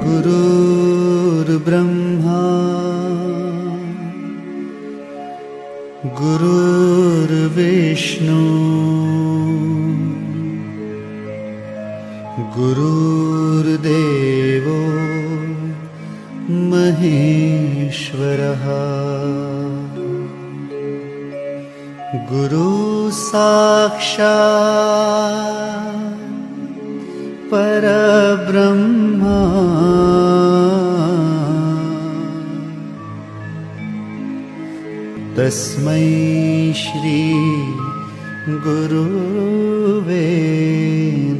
गुरुर्ब्रह्मा गुरुर्विष्णु गुरुर्देवो महेश्वरः गुरु साक्षात् परब्रह्मा तस्मै श्री गुरुवे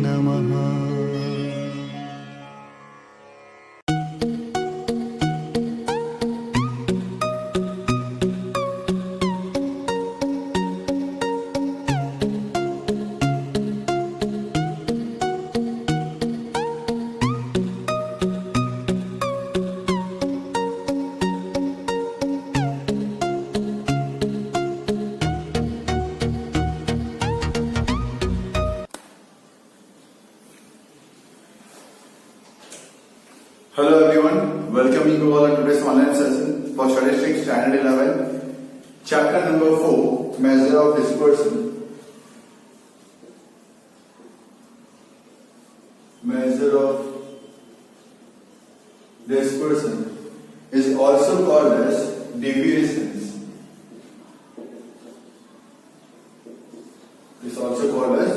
नमः। Hello everyone, welcoming you all to today's online session for Statistics Standard 11, Chapter number 4, Measure of Dispersion. Measure of dispersion is also called as deviations. It's also called as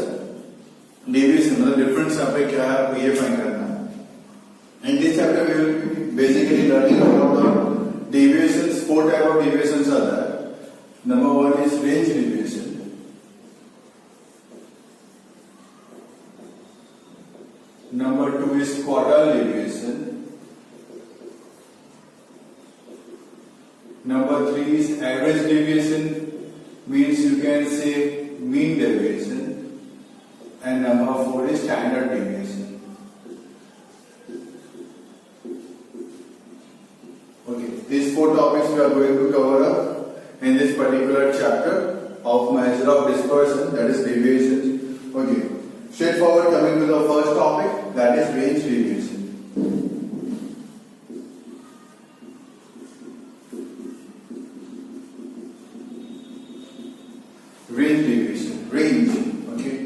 deviation. मतलब difference यहाँ पे क्या है आपको ये find करना है. In this chapter, we will be basically learning about the deviations. 4 types of deviations are there. Number 1 is range deviation. Number 2 is quartile deviation. Number 3 is average deviation, means you can say mean deviation. And number 4 is standard deviation. These 4 topics we are going to cover up in this particular chapter of measure of dispersion, that is deviation. Okay, straightforward coming to the first topic, that is range deviation. Range deviation, range. Okay,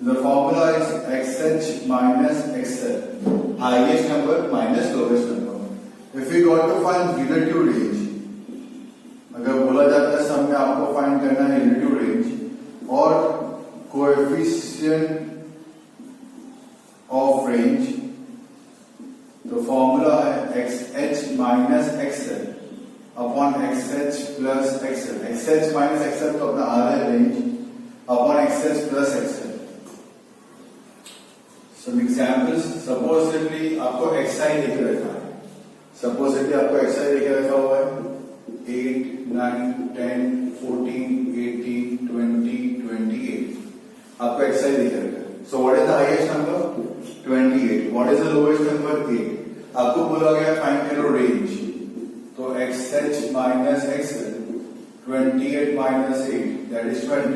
the formula is XH minus XL, highest number minus lowest number. If we got to find relative range, अगर बोला जाता है सम में आपको find करना है relative range और coefficient of range, तो फॉर्मूला है XH minus XL upon XH plus XL. XH minus XL तो अपना आ रहा है range upon XH plus XL. Some examples, supposedly आपको XI लिख रखा है. सपोजिटली आपको एक्सआई लिखा रखा हुआ है 8, 9, 10, 14, 18, 20, 28. आपको एक्सआई लिखा रखा है. So what is the highest number 28. What is the lowest number 8. आपको बोला गया फाइंड करो रेंज, तो XH minus XL 28 minus 8 that is 20.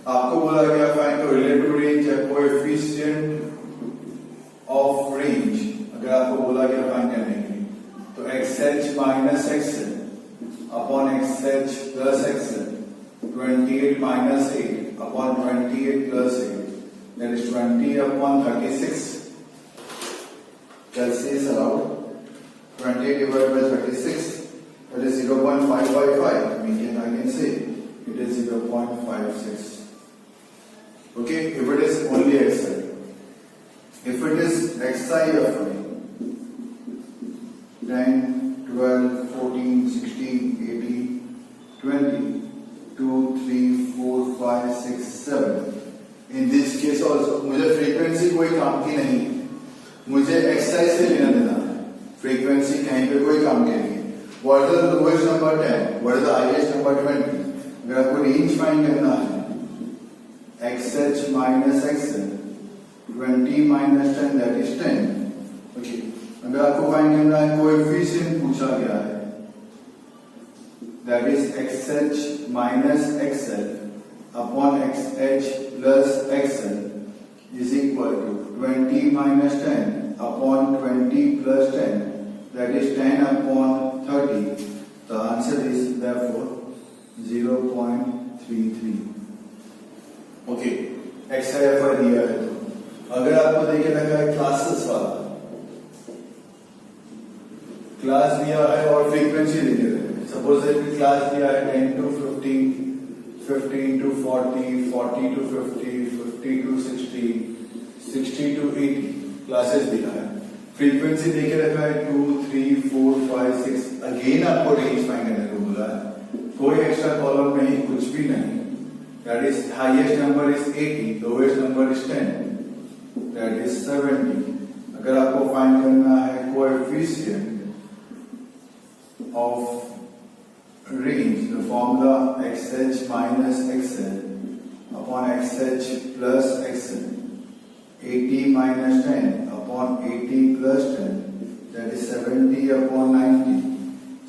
आपको बोला गया फाइंड करो रिलेटिव रेंज या कोएफिशिएंट ऑफ रेंज. अगर आपको बोला गया फाइंड करने तो XH minus XL upon XH plus XL 28 minus 8 upon 28 plus 8 that is 20 upon 36. Calculation is allowed. 28 divided by 36 that is 0.555. I can say it is 0.56. Okay, if it is only XI. If it is XI of 10, 12, 14, 16, 18, 20, 2, 3, 4, 5, 6, 7. In this case also, मुझे frequency कोई काम की नहीं है, मुझे XI से लेना देना है. Frequency कहीं पे कोई काम की नहीं है. What is the lowest number 10? What is the highest number 20? अगर आपको range find करना है, XH minus XL 20 minus 10 that is 10. Okay. अगर आपको फाइंड करना है कोएफिशिएंट पूछा गया है, that is XH minus XL upon XH plus XL is equal to 20 minus 10 upon 20 plus 10, that is 10 upon 30. The answer is therefore 0.33. Okay, XIFI दिया है तो अगर आपको देखे लगा है क्लासेस वाला क्लास दिया है और फ्रीक्वेंसी देखे लगे, सपोज क्लास दिया है 10 to 15, 15 to 40, 40 to 50, 50 to 60, 60 to 80 classes दिया है। फ्रीक्वेंसी देखे रखा है 2, 3, 4, 5, 6। अगेन आपको रेंज फाइंड करने को बोला है, कोई एक्स्ट्रा कॉलम नहीं, कुछ भी नहीं। That is highest number is 80, lowest number is 10, that is 70। अगर आपको फाइंड करना है coefficient of range, the formula XH minus XL upon XH plus XL, 80 minus 10 upon 80 plus 10, that is 70 upon 90.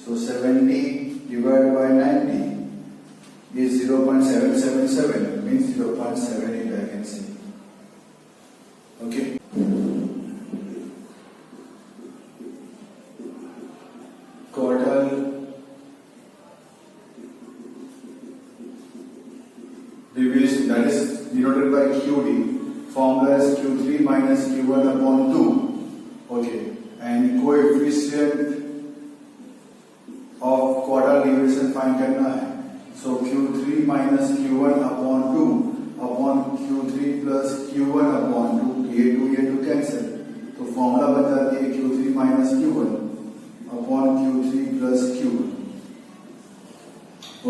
So 70 divided by 90 is 0.777, means 0.78 I can say. Okay. Quartile deviation, that is denoted by QD. Formula is Q3 minus Q1 upon 2. Okay. And coefficient of quartile deviation find करना है. So Q3 minus Q1 upon 2 upon Q3 plus Q1 upon 2. ये 2 cancel. तो formula बन जाती है Q3 minus Q1 upon Q3 plus Q1.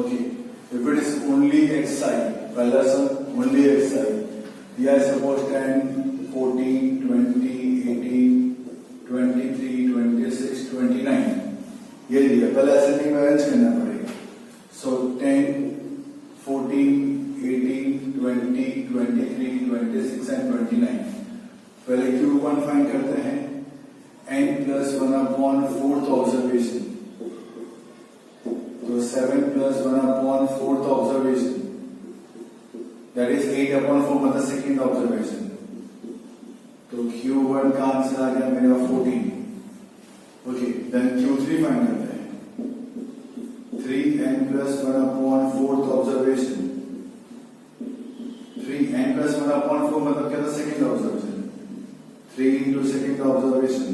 Okay. If it is only xi, पहला सम only xi, yeah, suppose 10, 14, 20, 18, 23, 26, 29, ये दिया, पहले असेंडिंग में अरेंज करना पड़ेगा। So 10, 14, 18, 20, 23, 26 and 29। पहले Q1 फाइंड करते हैं, n plus 1 upon 4th observation, तो 7 plus 1 upon 4th observation, that is 8 upon 4 मतलब सेकेंड ऑब्जर्वेशन। तो Q1 का आंसर आ गया मेरा 14। ओके, देन Q3 फाइंड करते हैं, 3n plus 1 upon 4th observation, 3n plus 1 upon 4 मतलब क्या था, second observation, 3 into second observation,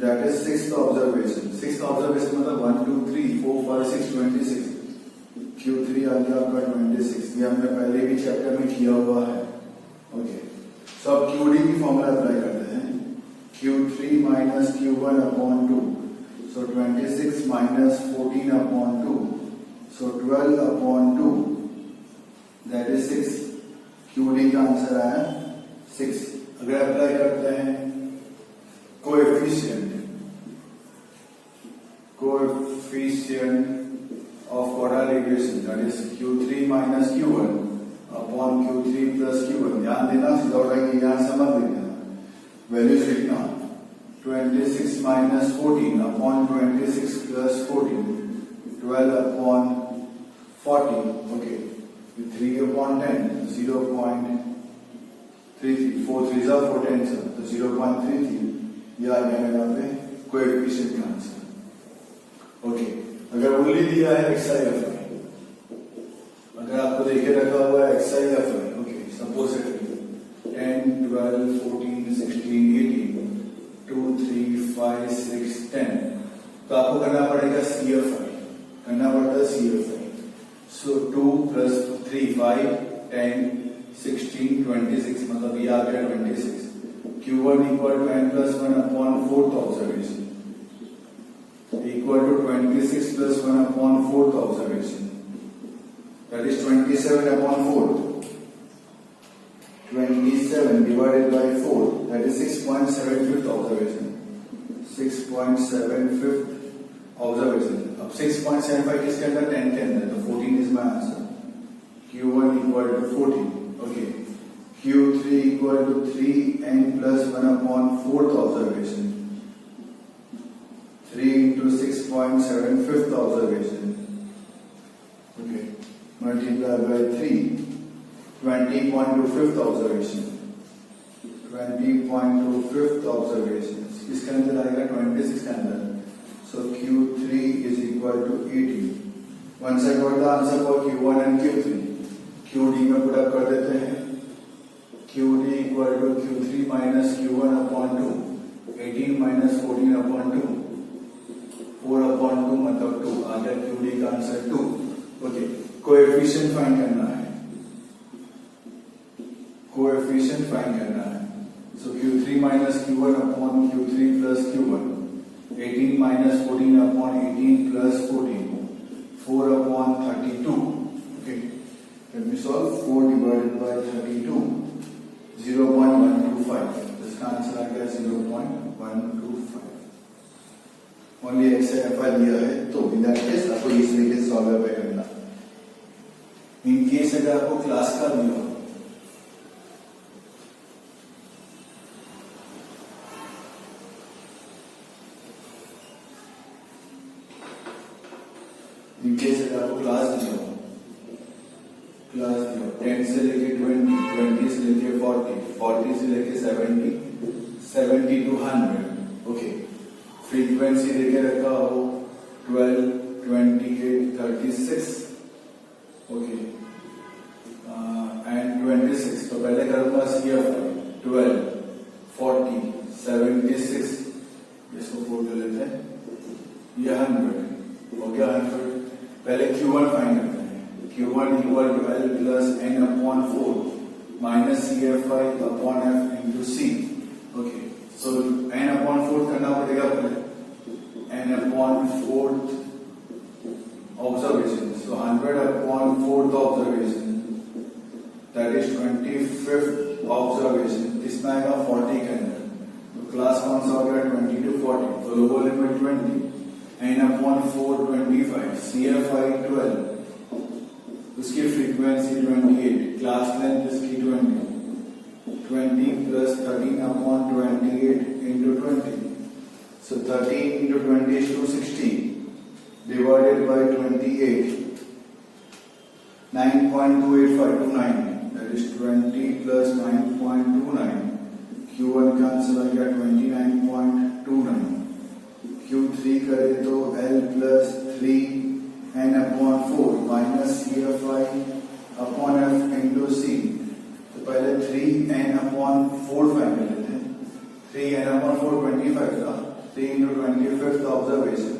that is 6th observation। 6th observation मतलब 1, 2, 3, 4, 5, 6, 26। Q3 आ गया आपका 26, ये हमने पहले भी चैप्टर में किया हुआ है। ओके, सो अब QD की फॉर्मूला अप्लाई करते हैं, Q3 minus Q1 upon 2, so 26 minus 14 upon 2, so 12 upon 2, that is 6। QD का आंसर आया 6। अगर अप्लाई करते हैं coefficient of quartile deviation, that is Q3 minus Q1 upon Q3 plus Q1, ध्यान देना, सीधा उठाएंगे, यहाँ समझ देना, वैल्यूज लिखना, 26 minus 14 upon 26 plus 14, 12 upon 40, okay, 3 upon 10, 0.33, 4 3s are 4 10s, तो 0.33, ये आ गया मेरा पे कोएफिशिएंट का आंसर। ओके, अगर ओनली दिया है XIFI, अगर आपको देखे रखा हुआ है XIFI, ओके, सपोज 10, 12, 14, 16, 18, 2, 3, 5, 6, 10, तो आपको करना पड़ेगा CFI, करना पड़ता है CFI। सो 2 plus 3, 5, 10, 16, 26 मतलब ये आ गया 26। Q1 equal to n plus 1 upon 4th observation, equal to 26 plus 1 upon 4th observation, that is 27 upon 4, 27 divided by 4, that is 6.75th observation, 6.75th observation। अब 6.75 किसके अंदर, 10 के अंदर, तो 14 is my answer। Q1 equal to 14, okay। Q3 equal to 3n plus 1 upon 4th observation, 3 into 6.75th observation, okay, multiplied by 3, 20.25th observation, 20.2 fifth observation किसके अंदर आएगा 26 के अंदर so Q3 is equal to 18 one side the answer for Q1 and Q3 QD में put up कर देते हैं QD equal to Q3 minus Q1 upon 2 18 minus 14 upon 2 4 upon 2 मतलब 2 आ गया QD का आंसर 2 ओके कोएफिशिएंट फाइंड करना है coefficient find करना है सो Q3 minus Q1 upon Q3 plus Q1 18 minus 14 upon 18 plus 14 4 upon 32 okay let me solve 4 divided by 32 0.125 इसका answer आ गया 0.125 only x F लिया है तो इन दैट केस आपको इस तरीके से सॉल्व पे करना इन केस अगर आपको क्लास का दिया हो इन केस अगर आपको क्लास दिया हो 10 से लेके 20 20 से लेके 40 40 से लेके 70 70 टू 100 ओके फ्रीक्वेंसी लेके रखा हो 12 28 36 ओके एंड 26 तो पहले करूंगा CF 12 40 76 इसको 4 कर लेते हैं ये 100 हो गया 100 पहले Q1 फाइंड करते हैं Q1 equal to L plus N upon 4 minus CF5 upon F into C okay so N upon 4 करना पड़ेगा पहले N upon 4th observation so 100 upon 4th observation that is 25th observation इसमें आएगा 40 के अंदर तो क्लास कौन सा हो गया 20 टू 40 तो lower limit 20 N upon 4 25 CF5 12 उसकी फ्रीक्वेंसी 28 क्लास लेंथ इसकी 20 plus 13 upon 28 into 20 so 13 into 20 is 260 divided by 28 9.28529 that is 20 plus 9.29 Q1 का आंसर आ गया 29.29 Q3 करे तो L plus 3 N upon 4 minus CF5 upon F into C तो पहले 3 N upon 4 find कर लेते हैं 3 N अपॉन 4 25 था 3 into 25th observation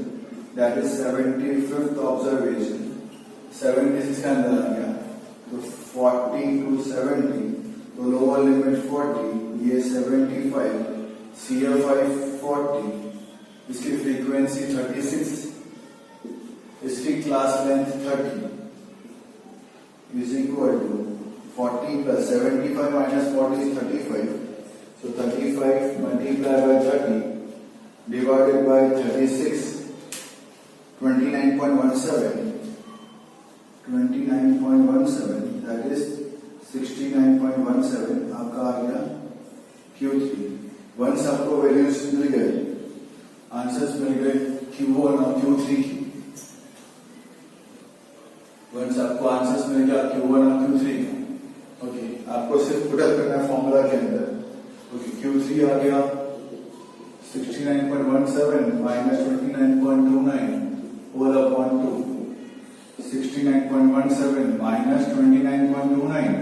that is 75th observation 76 का अंदर आ गया तो 40 टू 70 तो लोअर लिमिट 40 ये 75 CF5 40 इसकी फ्रीक्वेंसी 36 इसकी class length 30 is equal to 40 plus 75 minus 40 is 35 so 35 multiplied by 30 divided by 36 29.17 that is 69.17 आपका आ गया Q3 वंस आपको वैल्यूज मिल गए आंसर्स मिल गए Q1 और Q3 की वंस आपको आंसर्स मिल गया Q1 और Q3 ओके आपको सिर्फ पुट अप करना है फॉर्मूला के अंदर ओके Q3 आ गया 69.17 माइनस 29.29 होल अपॉन 2 69.17 माइनस 29.29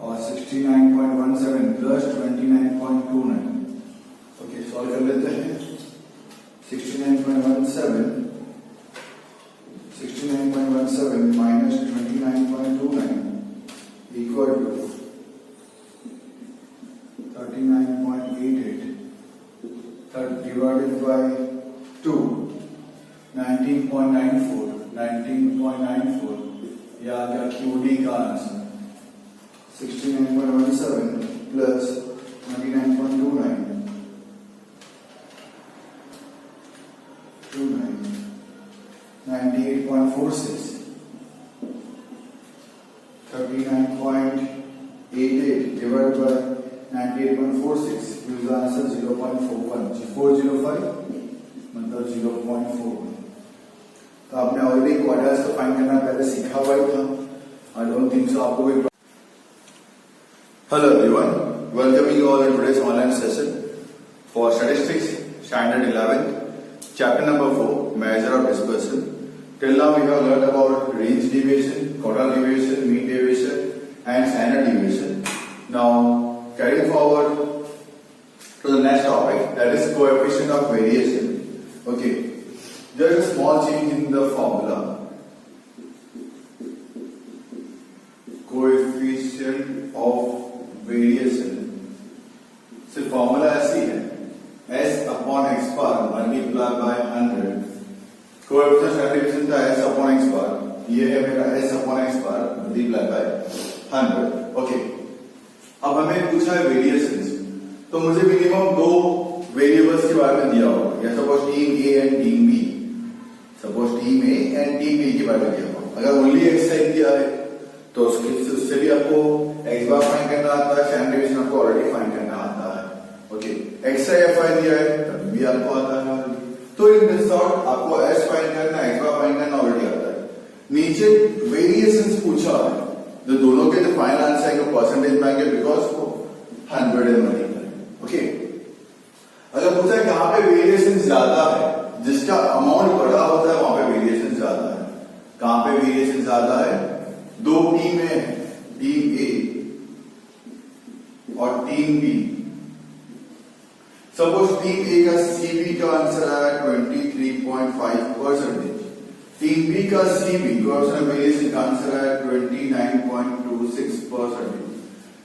और 69.17 प्लस 29.29 ओके सॉल्व कर लेते हैं 69.17 minus 29.29 equal to 39.88 divided by 2 19.94 ये आ गया QD का answer 69.17 plus 29.29 98.46 39.88 divided by 98.46 gives the answer 0.41 405 मतलब 0.41 तो आपने ऑलरेडी क्वार्टर्स को फाइंड करना पहले सीखा हुआ ही था आई डोंट थिंक सो आपको भी hello everyone welcoming you all in today's online session for Statistics Standard 11th, Chapter number 4, Measure of Dispersion. Till now we have learned about range deviation, quotient deviation, mean deviation and standard deviation. Now carrying forward to the next topic, that is coefficient of variation. Okay, there is a small change in the formula. Coefficient of variation. So formula ऐसी है, s upon x bar multiplied by 100. Coefficient standard division का s upon x bar, ये है मेरा s upon x bar multiplied by 100. Okay, अब हमें पूछा है वेरिएशंस, तो मुझे मिनिमम दो वेरिएबल्स के बारे में दिया होगा, या suppose team A and team B, suppose team A and team B के बारे में दिया होगा. अगर ओनली एक्स साइन दिया है तो उससे भी आपको एक्स बार फाइंड करना आता है, स्टैंडर्ड डिवीजन आपको ऑलरेडी फाइंड करना आता है. Okay, x I F I दिया है तभी भी आपको आता है, तो इन दिस सॉर्ट आपको एस फाइंड करना, एक्स बार फाइंड करना ऑलरेडी आता है. नीचे वेरिएशंस पूछा है, जो दोनों के जो फाइनल आंसर है वो परसेंटेज में आएंगे बिकॉज वो 100 एंड मल्टीप्लाई. ओके, अगर पूछा है कहां पे वेरिएशन ज्यादा है, जिसका अमाउंट बड़ा होता है वहां पे वेरिएशन ज्यादा है. कहां पे वेरिएशन ज्यादा है? दो टीम है, टीम ए और टीम बी. सपोज टीम ए का सीबी का आंसर आया 23.5%, टीम बी का सीबी वेरिएशन का आंसर आया 29.26%.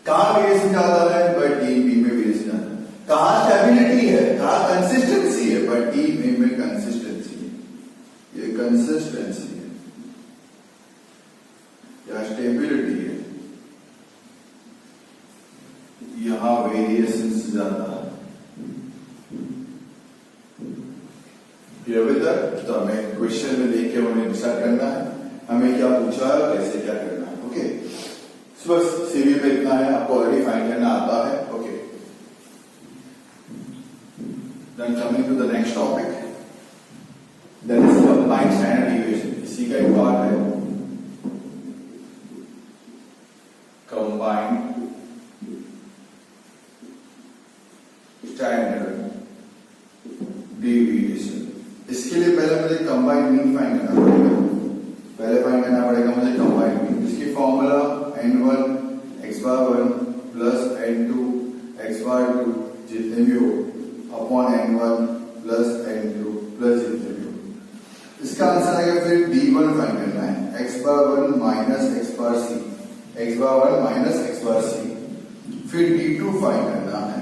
कहां वेरिएशन ज्यादा है? भाई टीम बी में वेरिएशन ज्यादा है. कहां स्टेबिलिटी है, कहां कंसिस्टेंसी है? भाई टीम ए में कंसिस्टेंसी है. ये कंसिस्टेंसी है या स्टेबिलिटी है, यहां वेरिएशन ज्यादा है. तो हमें क्वेश्चन में देख के हमें डिसाइड करना है हमें क्या पूछा है, कैसे क्या करना है. ओके, बस सीवी में इतना है, आपको ऑलरेडी फाइंड करना आता है. Okay, then coming to the next topic, that is combined standard deviation. इसी का एक पार्ट है कंबाइंड स्टैंडर्ड डिविएशन. इसके लिए पहले मुझे कंबाइंड मीन फाइंड करना पड़ेगा. पहले फाइंड करना पड़ेगा मुझे कंबाइंड मीन, जिसकी formula n1 x bar 1 plus n2 x bar 2 जितने भी हो upon n1 plus n2 plus जितने भी हो. इसका आंसर आएगा फिर d1 फाइंड करना है, x bar 1 minus x bar c, x bar 1 minus x bar c. फिर d2 फाइंड करना है,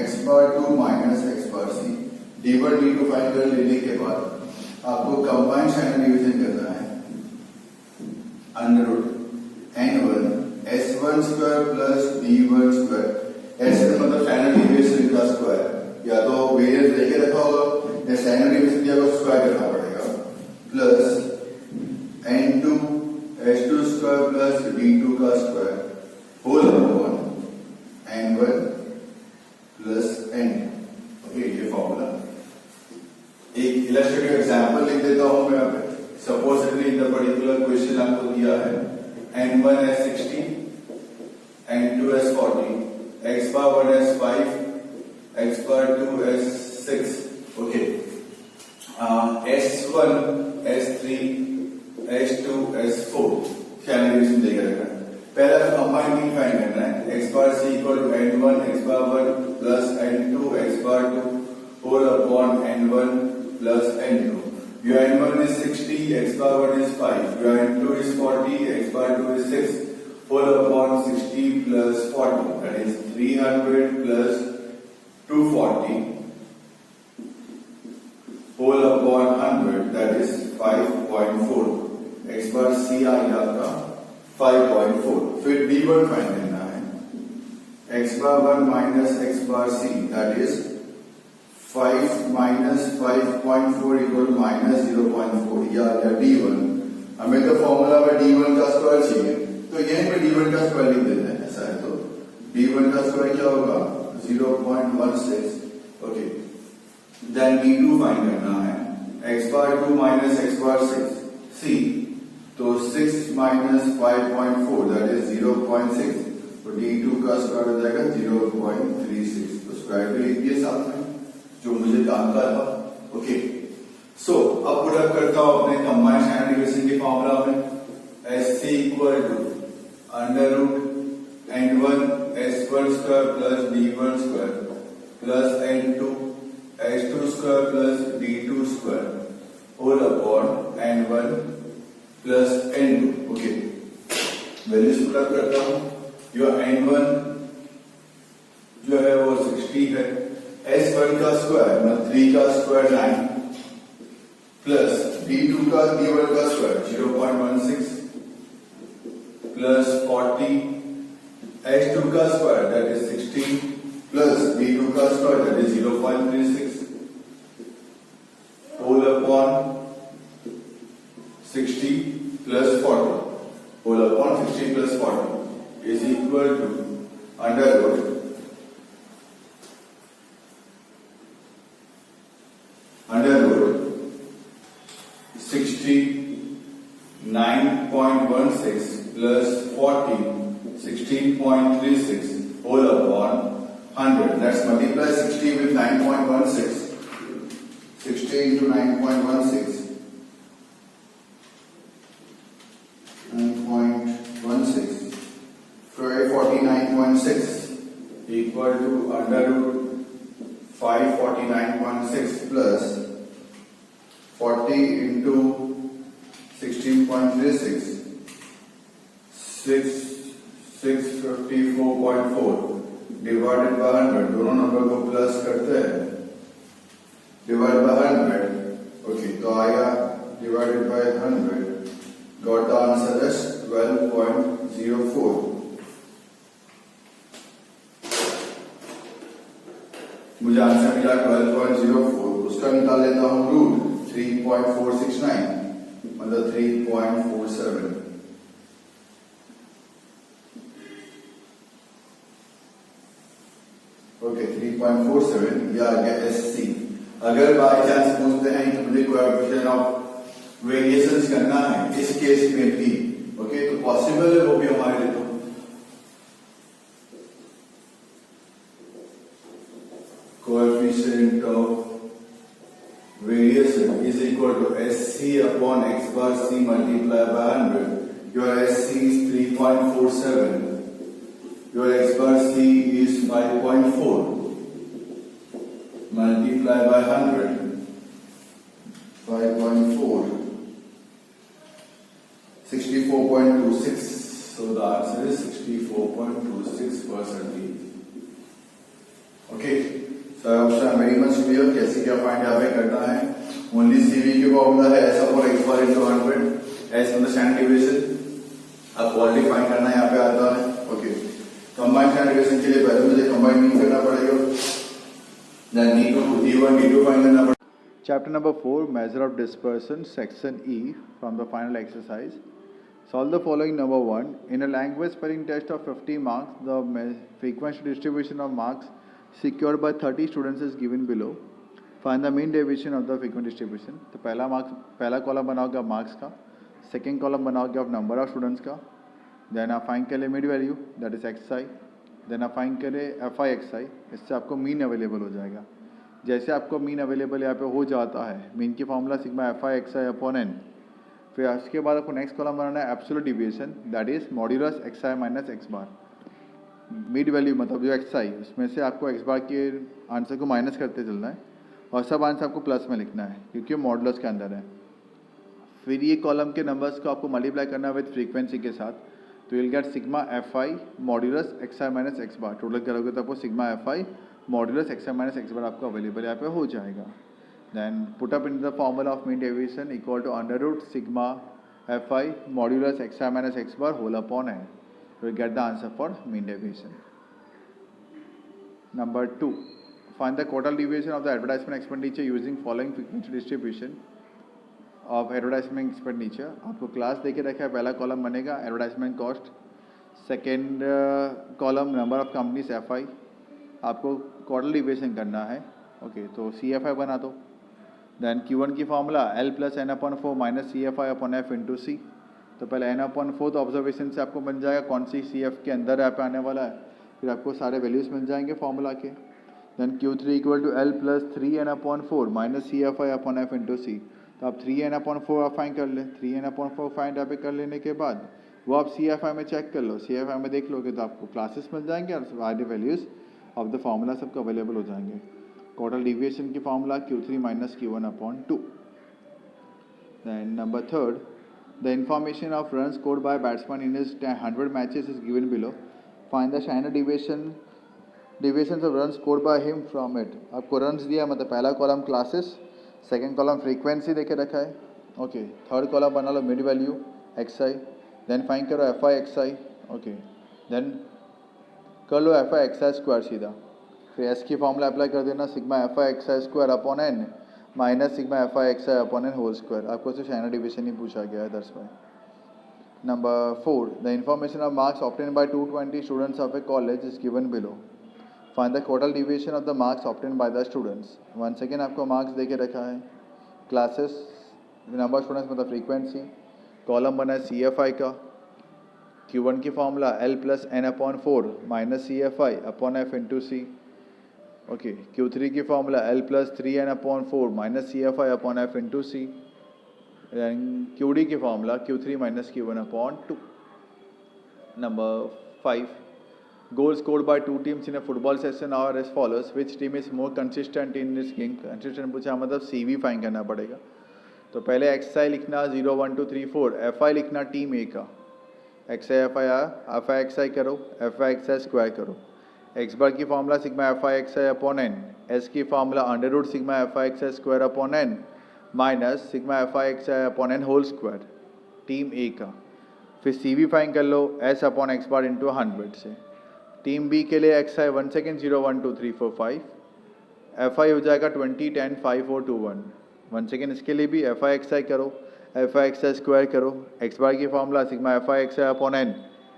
x bar 2 minus x bar c. d1 d2 find कर लेने के बाद आपको कंबाइंड स्टैंडर्ड डिवीजन करना है. Under root n1 s1 square plus d1 square. s मतलब स्टैंडर्ड डिवीजन का स्क्वायर, या तो वेरिएंस लेके रखा होगा या स्टैंडर्ड डिवीजन दिया होगा स्क्वायर करना पड़ेगा, plus n2 s2 square plus d2 का square whole upon n1 plus n2. Okay, ये फॉर्मूला. एक इलस्ट्रेटिव एग्जांपल लिख देता हूं मैं. यहाँ पे supposedly in the particular question आपको दिया है n1 as 60, n2 as 40, x bar 1 as 5, x bar 2 as 6. Okay, s1 as 3, s2 as 4 calculation देकर रखा है. पहला कंबाइंड मीन फाइंड करना है, x bar c equal to n1 x bar 1 plus n2 x bar 2 whole upon n1 plus n2. Your n1 is 60, x bar 1 is 5. Your n2 is 40, x bar 2 is 6. Whole upon 60 plus 40. That is 300 plus 240. Whole upon 100. That is 5.4. x bar c आ गया आपका 5.4. फिर d1 find करना है, x bar 1 minus x bar c. That is 5 minus 5.4 equal minus 0.4. या d1. हमें तो formula में d1 का स्क्वायर चाहिए, तो यहीं पे d1 का स्क्वायर लिख देते हैं. ऐसा है तो d1 का स्क्वायर क्या होगा? 0.16. ओके, देन d2 फाइंड करना है, x bar 2 minus x bar 6 c. तो 6 minus 5.4 that is 0.6. तो तो D2 का स्क्वायर हो जाएगा 0.36, तो स्क्वायर भी लिख दिए साथ में जो मुझे काम का था। ओके, सो अब पुट अप करता हूं अपने कंबाइंड स्टैंडर्ड डिवीजन के फॉर्मूला में। SC equal to under root n1 s1 square plus d1 square plus n2 s2 square plus d2 square whole upon n1 plus n2। Okay, values put up करता हूं। Your n1 जो है वो 60 है, s1 का square मतलब 3 का square 9 plus d2 का d1 का स्क्वायर 0.16 प्लस 40 s2 का square that is 16 plus d2 का square that is 0.36 whole upon 60 plus 40 whole upon 60 plus 40 is equal to under root under root 69.16 plus 40 16.36 whole upon 100. Let's multiply 60 with 9.16. 60 into 9.16. 9.16. 549.6 equal to under root 549.6 plus 40 into 16.36 654.4 divided by 100, दोनों number को plus करते हैं, divide by 100। Okay, तो आया divided by 100, got the answer is 12.04। मुझे answer मिला 12.04, उसका निकाल लेता हूं रूट 3.469 मतलब 3.47। ओके, 3.47 या आ गया SC। अगर बाय चांस पूछते हैं कि मुझे कोएफिशिएंट ऑफ वेरिएशंस करना है इस केस में भी, ओके, तो पॉसिबल है वो भी हमारे लिए। तो coefficient of variation is equal to SC upon x bar C multiplied by 100. Your SC is 3.47. Your x bar C is 5.4 multiplied by 100. 5.4 64.26. So the answer is 64.26%. Okay. So I hope I'm very much clear कैसे क्या find यहाँ पे करना है। Only CV की formula है S upon x बार into 100, S मतलब standard division. अब क्वालिटी फाइंड करना यहाँ पे आता है। ओके, कंबाइंड स्टैंडर्ड डिवीजन के लिए पहले मुझे कंबाइंड मीन करना पड़ेगा, देन D1 D2 फाइंड करना पड़ेगा। Chapter number 4, Measure of Dispersion, Section E, from the final exercise. Solve the following. Number 1. In a language spelling test of 50 marks, the frequency distribution of marks secured by 30 students is given below. Find the mean deviation of the frequency distribution. तो पहला column बनाओगे आप marks का, second column बनाओगे आप number of students का, then आप find करें mid value that is XI, then आप फाइंड करें FI XI। इससे आपको मीन अवेलेबल हो जाएगा। जैसे आपको मीन अवेलेबल यहाँ पे हो जाता है, मीन की formula sigma FI XI upon n। फिर उसके बाद आपको नेक्स्ट कॉलम बनाना है absolute deviation that is modulus XI minus x bar. Mid value मतलब जो XI, उसमें से आपको x बार के आंसर को माइनस करते चलना है और सब आंसर आपको प्लस में लिखना है क्योंकि मॉडुलस के अंदर है। फिर ये कॉलम के नंबर्स को आपको मल्टीप्लाई करना है विद फ्रीक्वेंसी के साथ, तो will get sigma FI modulus XI minus x bar. Total करोगे तो आपको sigma FI modulus XI minus x bar आपको अवेलेबल यहाँ पे हो जाएगा। Then put up in the formula of mean deviation equal to under root sigma FI modulus XI minus x bar whole upon n। We get the answer for mean deviation. Number 2, find the quartile deviation of the advertisement expenditure using following frequency distribution of advertisement expenditure. आपको class देके रखा है, पहला column बनेगा advertisement cost, second column number of companies FI, आपको quartile deviation करना है। Okay, तो CFI बना दो। देन Q1 की formula L plus N upon 4 minus CFI upon F into C। तो पहले एन अपॉन फोर्थ ऑब्जर्वेशन से आपको बन जाएगा कौन सी सी एफ के अंदर यहाँ पे आने वाला है, फिर आपको सारे वैल्यूज मिल जाएंगे फॉर्मूला के। Then Q3 equal to L plus 3n/4 minus C F I upon F into C. तो आप 3n/4 आप फाइंड कर ले, 3n/4 फाइंड यहाँ पे कर लेने के बाद वो आप सी एफ आई में चेक कर लो, सी एफ आई में देख लोगे तो आपको क्लासेस मिल जाएंगे और सारे वैल्यूज ऑफ द फार्मूला सबको अवेलेबल हो जाएंगे। टोटल डिविएशन की formula Q3 minus Q1/2। Then number third, the information of runs scored by batsman in his 100 matches is given below. Find the standard deviations of runs scored by him from it. आपको runs दिया मतलब पहला column classes, second column frequency देके रखा है, okay. Third column बना लो mid value xi, then find करो fi xi, ओके। देन कर लो fi xi स्क्वायर सीधा, फिर s की फॉर्मूला अप्लाई कर देना sigma fi xi square upon n minus sigma fi xi upon n whole square. आपको सिर्फ स्टैंडर्ड डिविएशन ही पूछा गया है, that's why. Number 4, the information of marks obtain by 220 students of a college is given below. Find the total deviation of the marks obtain by the students. One second आपको marks देके रखा है, classes, number of students मतलब frequency, column बना है C F I का, Q1 की formula L plus n/4 minus C F I upon F into C, okay. Q3 की formula L plus 3n/4 minus C F I upon F into C. QD की formula Q3 minus Q1/2। Number 5, goals scored by two teams in a football session are as follows. Which team is more consistent in this game? Consistent पूछा मतलब CV fine करना पड़ेगा। तो पहले XI लिखना 0 1 2 3 4, FI लिखना team A का, XI FI XI करो, FI XI स्क्वायर करो। एक्स बार की formula sigma FI XI upon n, S की formula under root sigma FI XI square upon n minus sigma FI XI upon n whole square, team A का। फिर CV find कर लो S upon X bar into 100 से। Team B के लिए XI 1 second 0 1 2 3 4 5, FI हो जाएगा 20 10 5 4 2 1। 1 second इसके लिए भी FI XI करो, FI XI स्क्वायर करो। एक्स बार की formula sigma FI XI upon n,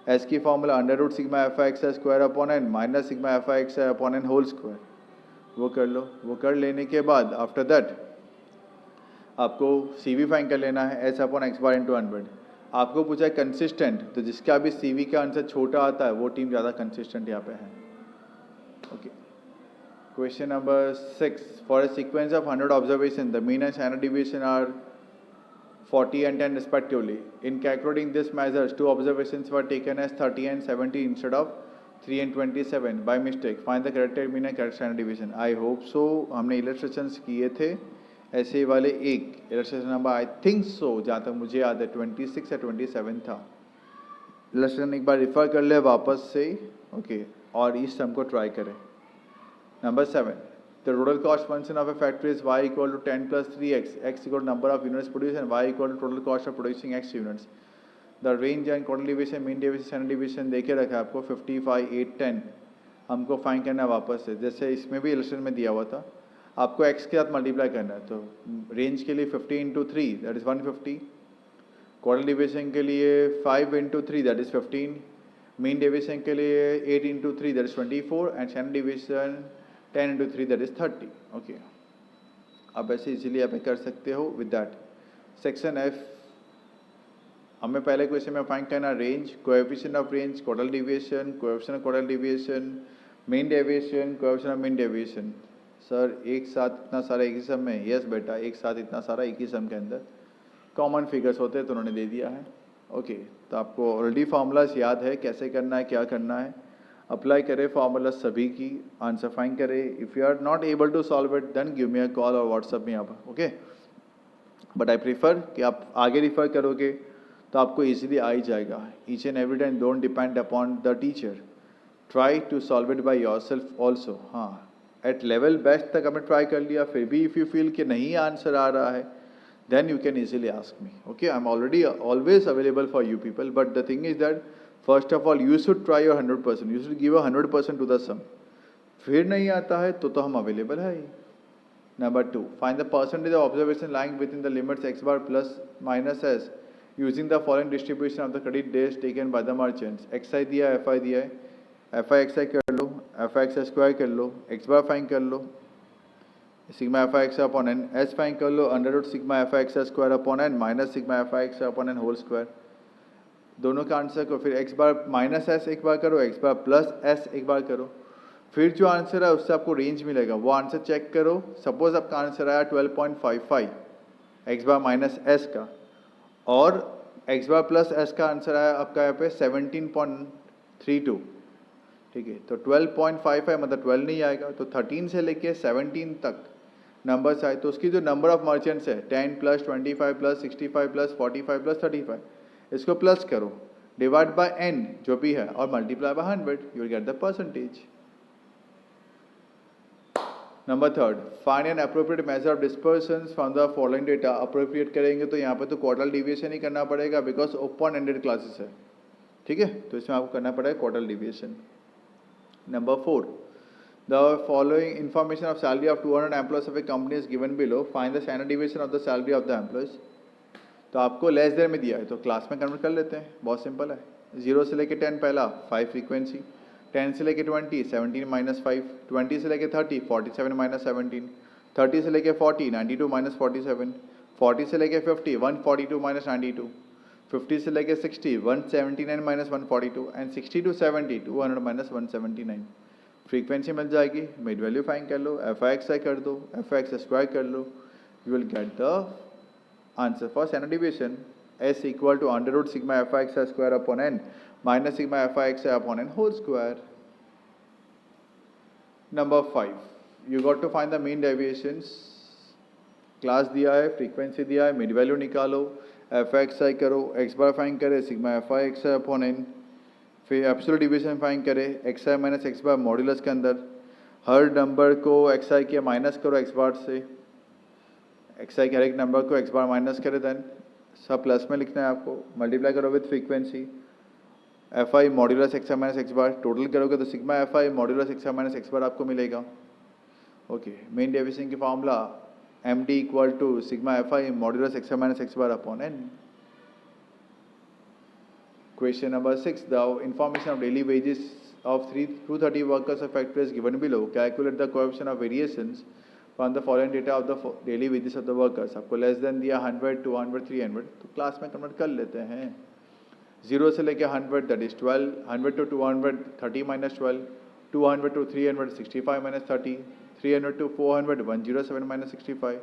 S की formula under root sigma FI XI square upon n minus sigma FI XI upon n whole square, वो कर लो। वो कर लेने के बाद आफ्टर दैट आपको CV फाइन कर लेना है S upon X bar into 100। आपको पूछा है कंसिस्टेंट, तो जिसका भी CV का आंसर छोटा आता है वो टीम ज़्यादा कंसिस्टेंट यहाँ पे है, okay. Question number 6, for a sequence of 100 observation the mean and standard deviation are 40 and 10 respectively. In calculating this measures, two observations were taken as 30 and 70 instead of 3 and 27 by mistake. Find the correct mean and correct standard deviation. I hope so. हमने illustrations किए थे ऐसे वाले, एक illustration number I think so जहाँ तक मुझे याद है 26 या 27 था। illustration एक बार रिफर कर ले वापस से, ओके, और इस सम को ट्राई करें। Number 7, the total cost function of a factory is y equal to 10 plus 3x, x equal to number of units produced and y equal to total cost of producing x units. The range and total deviation, mean deviation, standard deviation देके रखा है आपको 55 8 10। हमको fine करना है वापस से, जैसे इसमें भी इलेक्शन में दिया हुआ था, आपको x के साथ मल्टीप्लाई करना है। तो रेंज के लिए 50 into 3 that is 150, total deviation के लिए 5 into 3 that is 15, mean deviation के लिए 8 into 3 that is 24 and standard deviation 10 into 3 that is 30, okay. आप ऐसे इजीली आप कर सकते हो विद दैट। सेक्शन F, हमें पहले क्वेश्चन में फाइंड करना range, coefficient of range, total deviation, coefficient of total deviation, mean deviation, coefficient of mean deviation. Sir एक साथ इतना सारा एक ही सम में? यस बेटा, एक साथ इतना सारा एक ही सम के अंदर कॉमन फिगर्स होते हैं तो उन्होंने दे दिया है, ओके। तो आपको ऑलरेडी फार्मूलाज याद है कैसे करना है, क्या करना है, अप्लाई करें फार्मूला सभी की, आंसर फाइंड करें। If you are not able to solve it then give me a call और व्हाट्सएप में आप, ओके। बट आई प्रीफर कि आप आगे रिफ़र करोगे तो आपको इजीली आ ही जाएगा। Each and every time don't depend upon the teacher, try to solve it by yourself also. हाँ, एट लेवल बेस्ट तक हमने ट्राई कर लिया, फिर भी इफ़ यू फील कि नहीं आंसर आ रहा है then you can easily ask me, okay? I'm already always available for you people, but the thing is that first of all you should try your 100%, you should give a 100% to the sum। फिर नहीं आता है तो हम available है ही। Number 2, find the percentage of observation lying within the limits x bar plus minus s using the following distribution of the credit days taken by the merchants। xi दिया है, fi दिया है, fi xi कर लो, fi xi square कर लो, x bar find कर लो, sigma F I X upon N, S find कर लो under root sigma F I X square upon N minus sigma F I X upon N whole square. दोनों का answer को फिर x bar minus S एक बार करो, X बार plus S एक बार करो, फिर जो आंसर है उससे आपको रेंज मिलेगा, वो आंसर चेक करो। सपोज आपका आंसर आया 12.55 एक्स बार माइनस एस का, और एक्स बार प्लस एस का आंसर आया आपका यहाँ पे 17.32, ठीक है। तो 12.55 मतलब 12 नहीं आएगा, तो 13 से लेके 17 तक नंबर्स आए, तो उसकी जो नंबर ऑफ मर्चेंट्स है 10 प्लस 25 प्लस 65 प्लस 45 प्लस 35, इसको प्लस करो, डिवाइड बाय एन जो भी है, और multiply by 100, you will get the percentage. Number third, find an appropriate measure of dispersion from the following data. Appropriate करेंगे तो यहाँ पे तो क्वार्टरल डिविएशन ही करना पड़ेगा, बिकॉज ओपन एंडेड क्लासेस है, ठीक है, तो इसमें आपको करना पड़ेगा quartile deviation. Number four, the following information of salary of 200 employees of a company is given below, find the standard deviation of the salary of the employees. तो आपको लेस देन में दिया है तो क्लास में कन्वर्ट कर लेते हैं, बहुत सिंपल है। 0 से लेके 10 पहला 5 फ्रीक्वेंसी, 10 से लेके 20 17 माइनस 5, 20 से लेके 30 47 माइनस 17, 30 से लेके 40 92 माइनस 47, 40 से लेके 50 142 माइनस 92, 50 से लेके 60 179 minus 142, and 60 to 70 200 minus 179। Frequency मिल जाएगी, मिड वैल्यू फाइंड कर लो, एफ एक्स आई कर दो, एफ एक्स स्क्वायर कर लो, you will get the answer for standard deviation S equal to under root sigma F X square upon N minus sigma F X upon N whole square. Number 5, you got to find the mean deviations. Class दिया है, frequency दिया है, mid value निकालो, F X I करो, X bar find करे sigma F I X upon N, फिर absolute deviation find करे x I minus X bar modulus के अंदर, हर नंबर को एक्स आई के माइनस करो एक्स बार से, एक्स आई के हर एक नंबर को एक्स बार माइनस करे, देन सब प्लस में लिखना है आपको, मल्टीप्लाई करो with frequency, F I modulus X I minus X bar, total करोगे तो sigma F I modulus X I minus X bar आपको मिलेगा। ओके, मेन डेविएशन की formula M D equal to sigma F I modulus X I minus X bar upon N. Question number 6, the information of daily wages of 230 workers of factory is given below. Calculate the coefficient of variations from the following data of the daily wages of the workers. आपको less than दिया 100 200 300, तो class में convert कर लेते हैं। 0 से लेके 100 that is 12, 100 to 200 30 minus 12, 200 to 300 65 minus 30, 300 to 400 107 minus 65,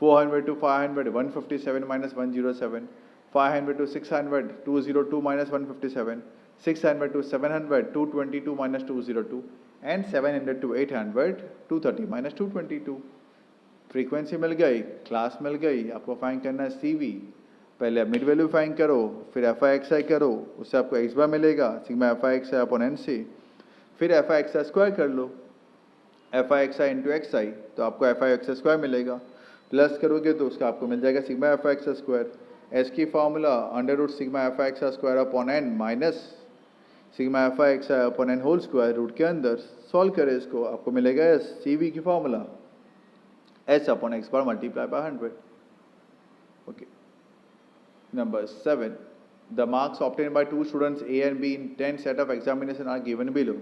400 to 500 157 minus 107, 500 to 600 202 minus 157, 600 to 700 222 minus 202, and 700 to 800 230 minus 222। Frequency मिल गई, क्लास मिल गई, आपको फाइंड करना है CV। पहले मिड वैल्यू फाइंड करो, फिर एफ आई एक्स आई करो, उससे आपको एक्स बार मिलेगा sigma F I X I upon N C, फिर F I X I square कर लो, F I X I into X I, तो आपको F I X I square मिलेगा, प्लस करोगे तो उसका आपको मिल जाएगा sigma F I X I square. S की formula under root sigma F I X square upon N minus sigma F I X upon N whole square, root के अंदर सॉल्व करें इसको, आपको मिलेगा एस। सी वी की formula S upon X bar multiply by 100। Okay, number 7, the marks obtain by 2 students A and B in 10 set of examination are given below.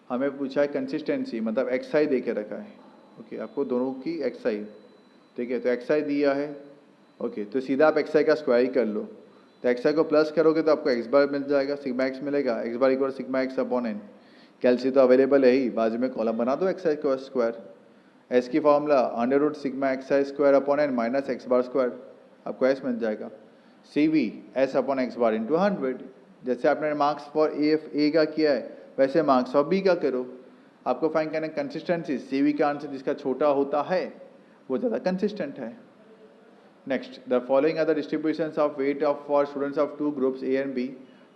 हमें पूछा है कंसिस्टेंसी, मतलब एक्स आई दे के रखा है। ओके, आपको दोनों की एक्स आई, ठीक है, तो एक्स आई दिया है। ओके, तो सीधा आप एक्स आई का स्क्वायर ही कर लो, तो एक्स आई को प्लस करोगे तो आपको एक्स बार मिल जाएगा, सिग्मा एक्स मिलेगा, X bar equal sigma X upon N. Calci तो अवेलेबल है ही, बाजू में कॉलम बना दो एक्स आई को स्क्वायर। एस की formula under root sigma X I square upon N minus X bar square, आपको एस मिल जाएगा। C V S upon X bar into 100। जैसे आपने मार्क्स फॉर ए का किया है वैसे मार्क्स फॉर बी का करो। आपको फाइंड करना है कंसिस्टेंसी, सी वी का आंसर जिसका छोटा होता है वो ज़्यादा कंसिस्टेंट है। Next, the following are the distributions of weight of for students of 2 groups A and B.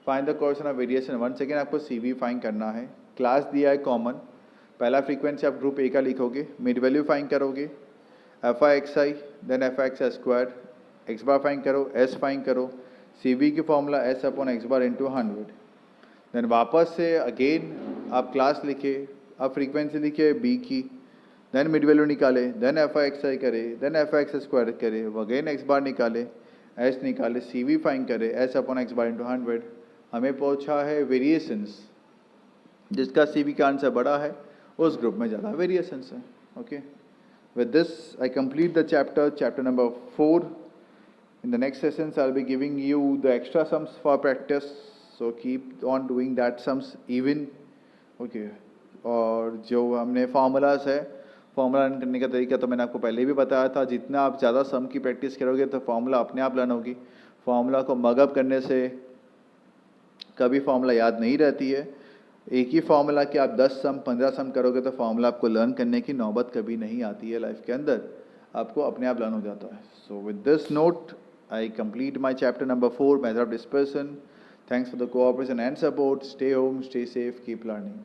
Find the coefficient of variation. Once again आपको CV फाइंड करना है। क्लास दिया है कॉमन, पहला फ्रीक्वेंसी आप ग्रुप A का लिखोगे, मिड वैल्यू फाइंड करोगे, F I X I then F I X I square, X bar find करो, एस फाइंड करो, CV की formula S upon X bar into 100। Then वापस से अगेन आप क्लास लिखे, आप फ्रीक्वेंसी लिखे B की, देन मिड वैल्यू निकाले, then F I X I करे, then F I X square करे, अगेन एक्स बार निकाले, एस निकाले, सी वी फाइंड करे, S upon X bar into 100। हमें पहुंचा है वेरिएशंस, जिसका सी वी का आंसर बड़ा है उस ग्रुप में ज़्यादा वेरिएशंस है। Okay, with this I complete the chapter number 4 In the next sessions, I'll be giving you the extra sums for practice. So keep on doing that sums even. Okay. और जो हमने formulas है, formula run करने का तरीका तो मैंने आपको पहले भी बताया था. जितना आप ज़्यादा सम की प्रैक्टिस करोगे तो फार्मूला अपने आप लर्न होगी. फार्मूला को मगअप करने से कभी फार्मूला याद नहीं रहती है. एक ही फार्मूला कि आप 10 सम 15 सम करोगे तो फार्मूला आपको लर्न करने की नौबत कभी नहीं आती है लाइफ के अंदर. आपको अपने आप लर्न हो जाता है. So with this note I complete my chapter number 4, Method of Dispersion. Thanks for the cooperation and support. Stay home, stay safe, keep learning.